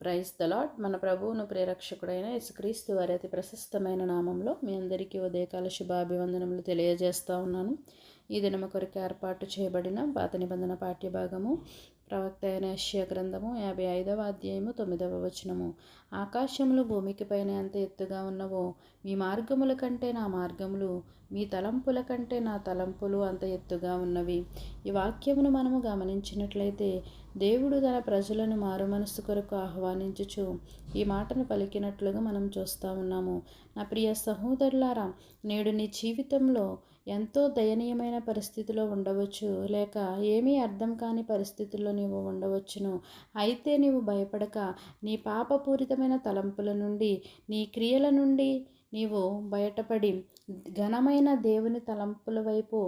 Praise the lord. మన ప్రభువును ప్రేరక్షకుడైన యేసుక్రీస్తు వారి అతి ప్రశస్తమైన నామంలో మీ అందరికీ ఉదయకాల శుభాభివందనములు తెలియజేస్తూ ఉన్నాను. ఈ దినము కొరకు ఏర్పాటు చేయబడిన పాత నిబంధన పాఠ్యభాగము ప్రవక్త అయిన యెషయా గ్రంథము 55వ అధ్యాయము 9వ వచనము. ఆకాశములు భూమికి పైన ఎంత ఎత్తుగా ఉన్నవో మీ మార్గముల కంటే నా మార్గములు, మీ తలంపుల కంటే నా తలంపులు అంత ఎత్తుగా ఉన్నవి. ఈ వాక్యమును మనము గమనించినట్లయితే దేవుడు తన ప్రజలను మారు మనస్సు కొరకు ఆహ్వానించుచు ఈ మాటను పలికినట్లుగా మనం చూస్తూ ఉన్నాము. నా ప్రియ సహోదరులారా, నేడు నీ జీవితంలో ఎంతో దయనీయమైన పరిస్థితిలో ఉండవచ్చు, లేక ఏమీ అర్థం కాని పరిస్థితుల్లో నీవు ఉండవచ్చును. అయితే నీవు భయపడక నీ పాపపూరితమైన తలంపుల నుండి, నీ క్రియల నుండి నీవు బయటపడి ఘనమైన దేవుని తలంపుల వైపు,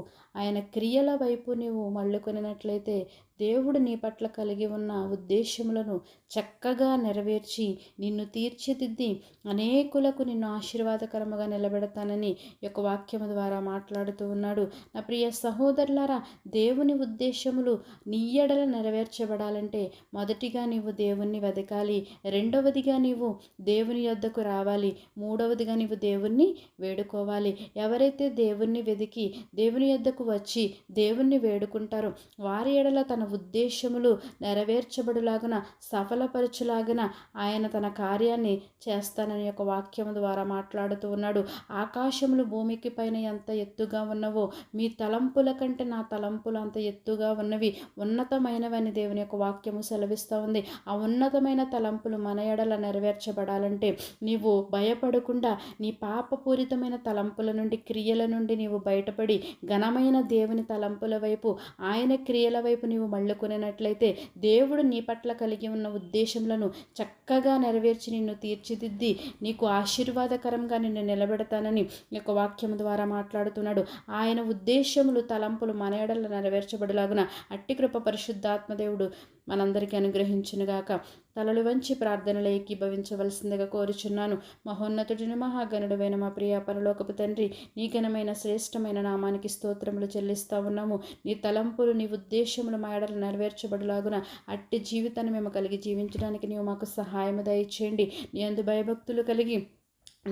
ఆయన క్రియల వైపు నీవు మళ్ళుకొనినట్లయితే దేవుడు నీ పట్ల కలిగి ఉన్న ఉద్దేశములను చక్కగా నెరవేర్చి నిన్ను తీర్చిదిద్ది అనేకులకు నిన్ను ఆశీర్వాదకరముగా నిలబెడతానని యొక్క వాక్యము ద్వారా మాట్లాడుతూ ఉన్నాడు. నా ప్రియ సహోదరులారా, దేవుని ఉద్దేశములు నీ ఎడల నెరవేర్చబడాలంటే మొదటిగా నీవు దేవుణ్ణి వెదకాలి, రెండవదిగా నీవు దేవుని యొద్దకు రావాలి, మూడవదిగా నీవు దేవుణ్ణి వేడుకోవాలి. ఎవరైతే దేవుణ్ణి వెదికి దేవుని యొద్దకు వచ్చి దేవుణ్ణి వేడుకుంటారో వారి ఎడల తన ఉద్దేశములు నెరవేర్చబడులాగున, సఫలపరచులాగున ఆయన తన కార్యాన్ని చేస్తానని యొక్క వాక్యము ద్వారా మాట్లాడుతూ ఉన్నాడు. ఆకాశములు భూమికి పైన ఎంత ఎత్తుగా ఉన్నవో మీ తలంపుల కంటే నా తలంపులు అంత ఎత్తుగా ఉన్నవి, ఉన్నతమైనవని దేవుని యొక్క వాక్యము సెలవిస్తూ ఉంది. ఆ ఉన్నతమైన తలంపులు మన ఎడల నెరవేర్చబడాలంటే నీవు భయపడకుండా నీ పాపపూరితమైన తలంపుల నుండి, క్రియల నుండి నీవు బయటపడి ఘనమైన దేవుని తలంపుల వైపు, ఆయన క్రియల వైపు నీవు మళ్ళుకొనినట్లయితే దేవుడు నీ పట్ల కలిగి ఉన్న ఉద్దేశములను చక్కగా నెరవేర్చి నిన్ను తీర్చిదిద్ది నీకు ఆశీర్వాదకరంగా నిన్ను నిలబెడతానని ఈ యొక్క వాక్యము ద్వారా మాట్లాడుతున్నాడు. ఆయన ఉద్దేశములు, తలంపులు మన ఎడల నెరవేర్చబడులాగున అట్టి కృప పరిశుద్ధాత్మదేవుడు మనందరికీ అనుగ్రహించునుగాక. తలలు వంచి ప్రార్థనలు ఏకీభవించవలసిందిగా కోరుచున్నాను. మహోన్నతుడిని, మహాగణుడైన మా ప్రియ పరలోకపు తండ్రి, నీ ఘనమైన శ్రేష్టమైన నామానికి స్తోత్రములు చెల్లిస్తూ ఉన్నాము. నీ తలంపులు, నీ ఉద్దేశములు మా ఎడల నెరవేర్చబడులాగున అట్టి జీవితాన్ని మేము కలిగి జీవించడానికి నీవు మాకు సహాయము దయచేయండి. నీ యందు భయభక్తులు కలిగి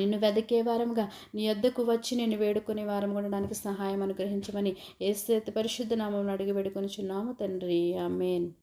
నిన్ను వెదకే వారముగా, నీ యొద్దకు వచ్చి నిన్ను వేడుకునే వారం ఉండడానికి సహాయం అనుగ్రహించమని యేసు పరిశుద్ధ నామమున అడిగి వేడుకొనుచున్నాము తండ్రి. ఆమేన్.